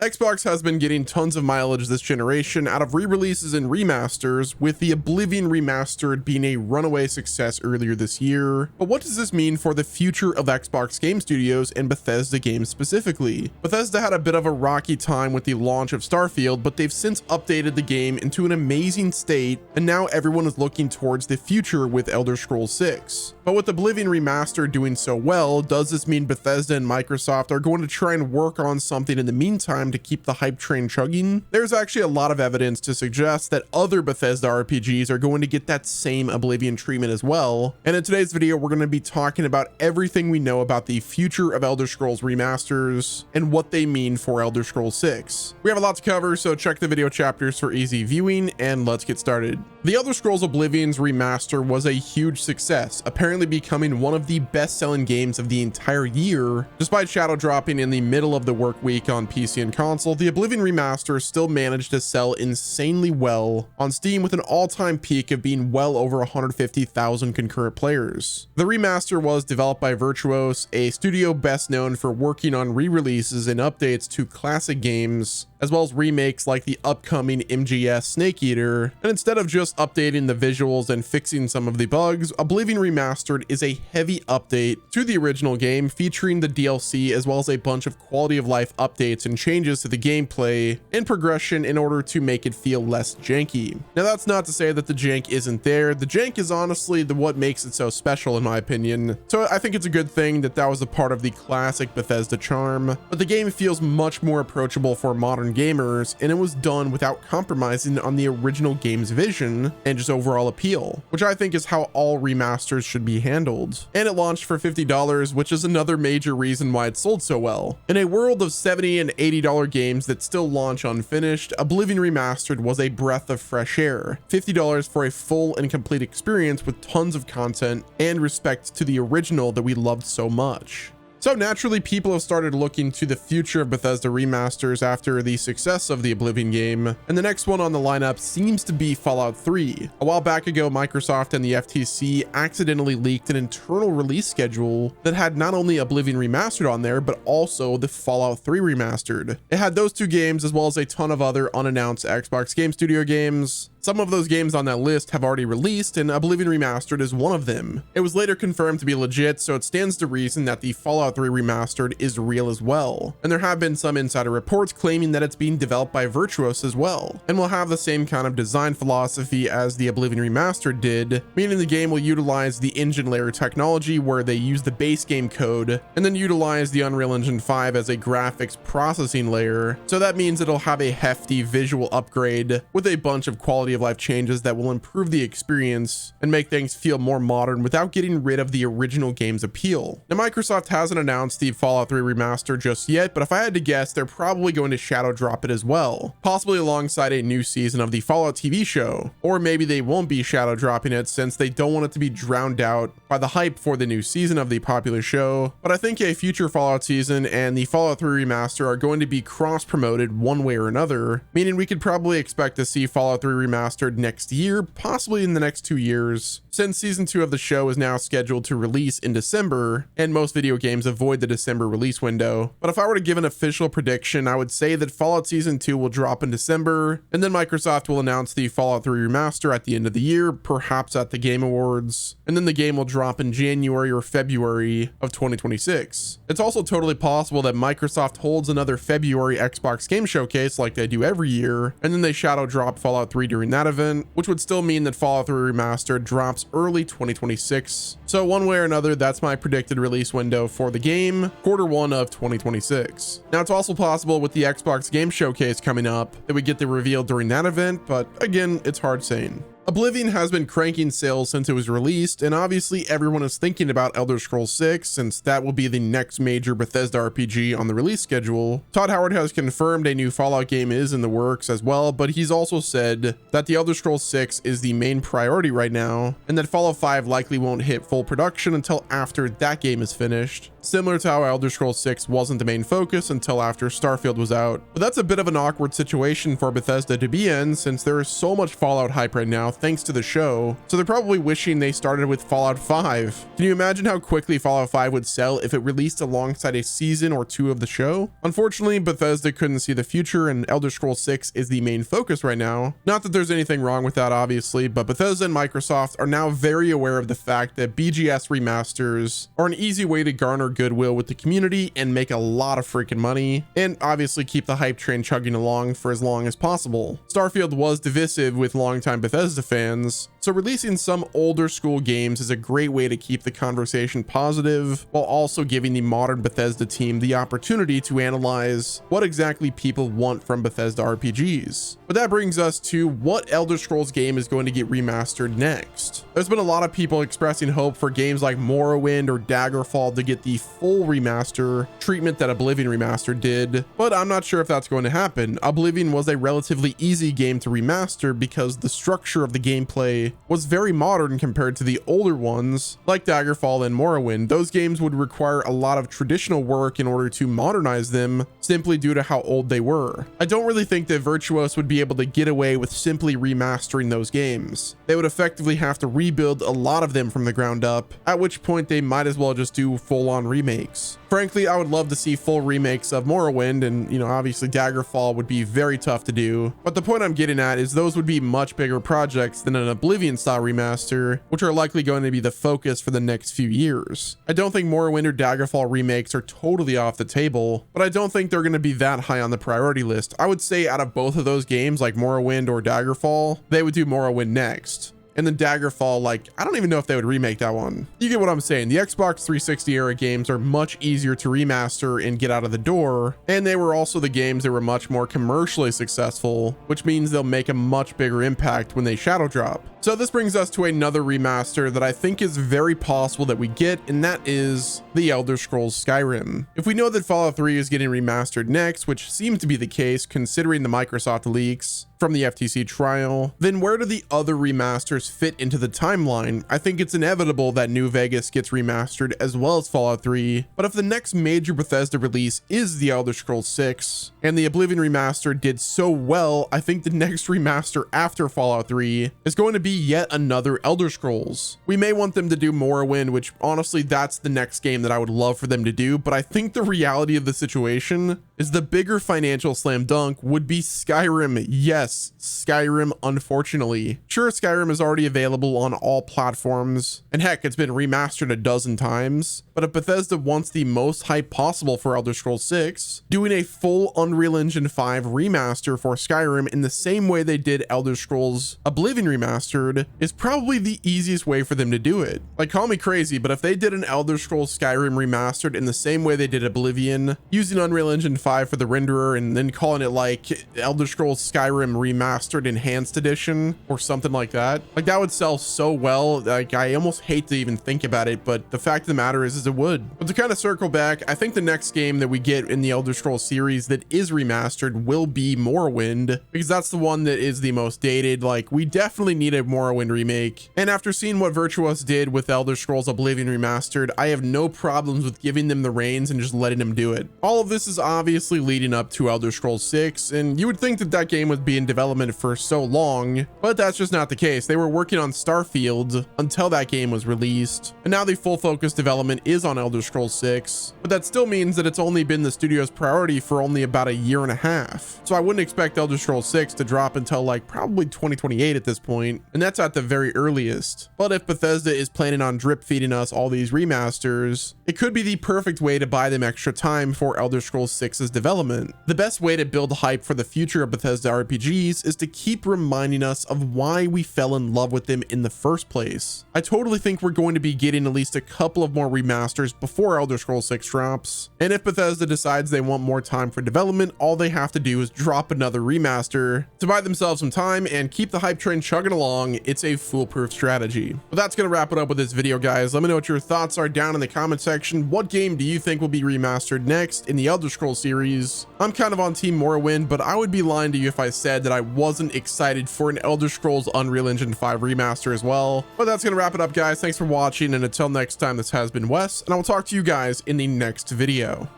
Xbox has been getting tons of mileage this generation out of re-releases and remasters, with the Oblivion Remastered being a runaway success earlier this year. But what does this mean for the future of Xbox game studios and Bethesda games specifically? Bethesda had a bit of a rocky time with the launch of Starfield, but they've since updated the game into an amazing state, and now everyone is looking towards the future with Elder Scrolls 6. But with Oblivion Remastered doing so well, does this mean Bethesda and Microsoft are going to try and work on something in the meantime to keep the hype train chugging? There's actually a lot of evidence to suggest that other Bethesda RPGs are going to get that same Oblivion treatment as well. And in today's video, we're going to be talking about everything we know about the future of Elder Scrolls remasters and what they mean for Elder Scrolls 6. We have a lot to cover, so check the video chapters for easy viewing, and let's get started. The Elder Scrolls Oblivion's remaster was a huge success, apparently becoming one of the best-selling games of the entire year. Despite shadow dropping in the middle of the work week on PC and console, the Oblivion Remaster still managed to sell insanely well on Steam, with an all-time peak of being well over 150,000 concurrent players. The remaster was developed by Virtuos, a studio best known for working on re-releases and updates to classic games, as well as remakes like the upcoming MGS Snake Eater. And instead of just updating the visuals and fixing some of the bugs, Oblivion Remastered is a heavy update to the original game, featuring the DLC as well as a bunch of quality of life updates and changes to the gameplay and progression in order to make it feel less janky. Now, that's not to say that the jank isn't there. The jank is honestly what makes it so special, in my opinion. So I think it's a good thing that was a part of the classic Bethesda charm, but the game feels much more approachable for modern gamers, and it was done without compromising on the original game's vision and just overall appeal, which I think is how all remasters should be handled. And it launched for $50, which is another major reason why it sold so well. In a world of $70 and $80 games that still launch unfinished, Oblivion Remastered was a breath of fresh air. $50 for a full and complete experience with tons of content and respect to the original that we loved so much. So naturally, people have started looking to the future of Bethesda remasters after the success of the Oblivion game, and the next one on the lineup seems to be Fallout 3. A while back ago, Microsoft and the FTC accidentally leaked an internal release schedule that had not only Oblivion Remastered on there, but also the Fallout 3 Remastered. It had those two games as well as a ton of other unannounced Xbox Game Studio games. Some of those games on that list have already released, and Oblivion Remastered is one of them. It was later confirmed to be legit, so it stands to reason that the Fallout 3 Remastered is real as well. And there have been some insider reports claiming that it's being developed by Virtuos as well, and will have the same kind of design philosophy as the Oblivion Remastered did, meaning the game will utilize the engine layer technology where they use the base game code and then utilize the Unreal Engine 5 as a graphics processing layer. So that means it'll have a hefty visual upgrade with a bunch of quality of life changes that will improve the experience and make things feel more modern without getting rid of the original game's appeal. Now, Microsoft hasn't announced the Fallout 3 remaster just yet, but if I had to guess, they're probably going to shadow drop it as well, possibly alongside a new season of the Fallout TV show. Or maybe they won't be shadow dropping it since they don't want it to be drowned out by the hype for the new season of the popular show. But I think a future Fallout season and the Fallout 3 remaster are going to be cross promoted one way or another, meaning we could probably expect to see Fallout 3 remastered next year, possibly in the next 2 years, since season 2 of the show is now scheduled to release in December, and most video games avoid the December release window. But if I were to give an official prediction, I would say that Fallout Season 2 will drop in December, and then Microsoft will announce the Fallout 3 remaster at the end of the year, perhaps at the Game Awards, and then the game will drop in January or February of 2026. It's also totally possible that Microsoft holds another February Xbox Game Showcase like they do every year, and then they shadow drop Fallout 3 during that event, which would still mean that Fallout 3 Remastered drops early 2026. So one way or another, that's my predicted release window for the game, Q1 of 2026. Now, it's also possible with the Xbox Game Showcase coming up that we get the reveal during that event, but again, it's hard saying. Oblivion has been cranking sales since it was released, and obviously everyone is thinking about Elder Scrolls 6 since that will be the next major Bethesda RPG on the release schedule. Todd Howard has confirmed a new Fallout game is in the works as well, but he's also said that the Elder Scrolls 6 is the main priority right now, and that Fallout 5 likely won't hit full production until after that game is finished, similar to how Elder Scrolls 6 wasn't the main focus until after Starfield was out. But that's a bit of an awkward situation for Bethesda to be in, since there is so much Fallout hype right now thanks to the show, so they're probably wishing they started with Fallout 5. Can you imagine how quickly Fallout 5 would sell if it released alongside a season or two of the show? Unfortunately, Bethesda couldn't see the future, and Elder Scrolls 6 is the main focus right now. Not that there's anything wrong with that, obviously, but Bethesda and Microsoft are now very aware of the fact that BGS remasters are an easy way to garner goodwill with the community and make a lot of freaking money, and obviously keep the hype train chugging along for as long as possible. Starfield was divisive with longtime Bethesda fans, so releasing some older school games is a great way to keep the conversation positive, while also giving the modern Bethesda team the opportunity to analyze what exactly people want from Bethesda RPGs. But that brings us to what Elder Scrolls game is going to get remastered next. There's been a lot of people expressing hope for games like Morrowind or Daggerfall to get the full remaster treatment that Oblivion Remaster did, but I'm not sure if that's going to happen. Oblivion was a relatively easy game to remaster because the structure of the gameplay was very modern compared to the older ones like Daggerfall and Morrowind. Those games would require a lot of traditional work in order to modernize them simply due to how old they were. I don't really think that Virtuos would be able to get away with simply remastering those games. They would effectively have to rebuild a lot of them from the ground up, at which point they might as well just do full-on remakes. Frankly, I would love to see full remakes of Morrowind, and obviously Daggerfall would be very tough to do. But the point I'm getting at is those would be much bigger projects than an Oblivion style remaster, which are likely going to be the focus for the next few years. I don't think Morrowind or Daggerfall remakes are totally off the table, but I don't think they're going to be that high on the priority list. I would say out of both of those games, like Morrowind or Daggerfall, they would do Morrowind next. And then Daggerfall, like, I don't even know if they would remake that one. You get what I'm saying. The Xbox 360 era games are much easier to remaster and get out of the door. And they were also the games that were much more commercially successful, which means they'll make a much bigger impact when they shadow drop. So this brings us to another remaster that I think is very possible that we get, and that is the Elder Scrolls Skyrim. If we know that Fallout 3 is getting remastered next, which seems to be the case considering the Microsoft leaks from the FTC trial, then where do the other remasters fit into the timeline? I think it's inevitable that New Vegas gets remastered as well as Fallout 3, but if the next major Bethesda release is the Elder Scrolls 6, and the Oblivion remaster did so well, I think the next remaster after Fallout 3 is going to be yet another Elder Scrolls. We may want them to do Morrowind, which honestly, that's the next game that I would love for them to do, but I think the reality of the situation is the bigger financial slam dunk would be Skyrim. Yes, Skyrim, unfortunately. Sure, Skyrim is already available on all platforms, and heck, it's been remastered a dozen times, but if Bethesda wants the most hype possible for Elder Scrolls 6, doing a full Unreal Engine 5 remaster for Skyrim in the same way they did Elder Scrolls Oblivion Remastered is probably the easiest way for them to do it. Like, call me crazy, but if they did an Elder Scrolls Skyrim Remastered in the same way they did Oblivion, using Unreal Engine 5 for the renderer and then calling it like Elder Scrolls Skyrim Remastered Enhanced Edition or something like that, like that would sell so well. Like, I almost hate to even think about it, but the fact of the matter is it would. But to kind of circle back, I think the next game that we get in the Elder Scrolls series that is remastered will be Morrowind, because that's the one that is the most dated. Like, we definitely need a Morrowind remake, and after seeing what Virtuos did with Elder Scrolls Oblivion Remastered, I have no problems with giving them the reins and just letting them do it. All of this is obviously leading up to Elder Scrolls 6, and you would think that that game would be in development for so long, but that's just not the case. They were working on Starfield until that game was released, and now the full focus development is on Elder Scrolls 6, but that still means that it's only been the studio's priority for only about a year and a half. So I wouldn't expect Elder Scrolls 6 to drop until like probably 2028 at this point, and that's at the very earliest. But if Bethesda is planning on drip feeding us all these remasters, it could be the perfect way to buy them extra time for Elder Scrolls 6's development. The best way to build hype for the future of Bethesda RPGs is to keep reminding us of why we fell in love with them in the first place. I totally think we're going to be getting at least a couple of more remasters before Elder Scrolls 6 drops, and if Bethesda decides they want more time for development, all they have to do is drop another remaster to buy themselves some time and keep the hype train chugging along. It's a foolproof strategy. But that's gonna wrap it up with this video, guys. Let me know what your thoughts are down in the comment section. What game do you think will be remastered next in the Elder Scrolls series? I'm kind of on Team Morrowind, but I would be lying to you if I said that I wasn't excited for an Elder Scrolls Unreal Engine 5 remaster as well. But that's gonna wrap it up, guys. Thanks for watching, and until next time, this has been Wes, and I will talk to you guys in the next video.